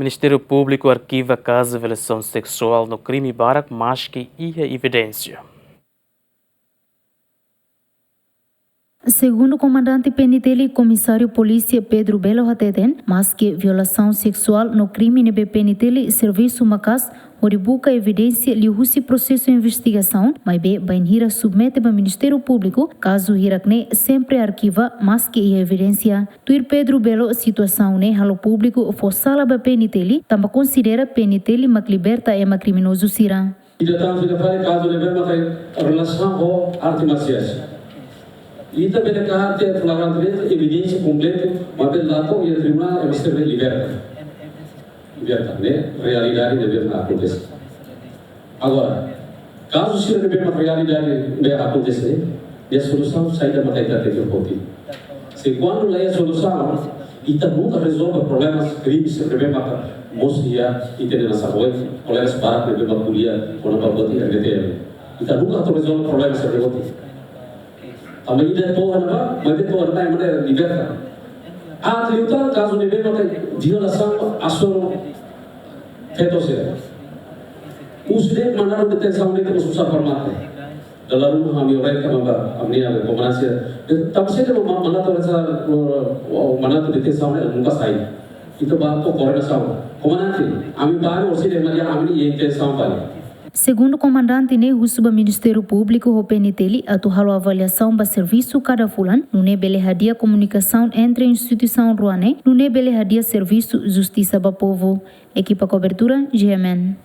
Ministério Público arquiva caso de violação sexual no crime Barak, mas que ia evidência. Segundo o comandante PNTL e comissário polícia Pedro Belo Hateten, mas que violação sexual no crime no PNTL serviço Macas, onde busca evidência e o processo de investigação, mas Bainhira submete para o Ministério Público, caso Hirakne sempre arquiva, mas que evidência. Tuir Pedro Belo, situação né, halo público, for sala para PNTL, também considera PNTL mas liberta é criminoso sira. E já estamos a caso de a relação com arte marciais. E também a carta é flagrante, evidência completa, mas pelo lado e o tribunal é você liberta. Liberta, né? Realidade deve acontecer. Agora, caso se não deve uma realidade deve acontecer, a solução sai da matéria que eu conto. Se quando lê a solução, e nunca resolve problemas, crimes, se deve matar, mostrar e ter nessa boa, colegas para que deve maculia, quando vai botar e reter. E nunca resolve problemas, se deve botar. A medida toda mas de toda é maneira liberta. A tributar caso de violação a sua feitosia. Os de maneira de detenção de que nos usa formato. Dalam kami orang kami amni ada komandansi. Tapi saya tu mana tu rasa mana tu detenção ni muka saya. Itu baru koordinação. Komandansi, kami baru orang sini macam kami ni detenção balik. Segundo o comandante ne o Ministério Público o PNTL atual avaliação para serviço cada fulan, no ne belehadia comunicação entre instituição ruane, no ne belehadia serviço justiça para povo. Equipa cobertura GMN.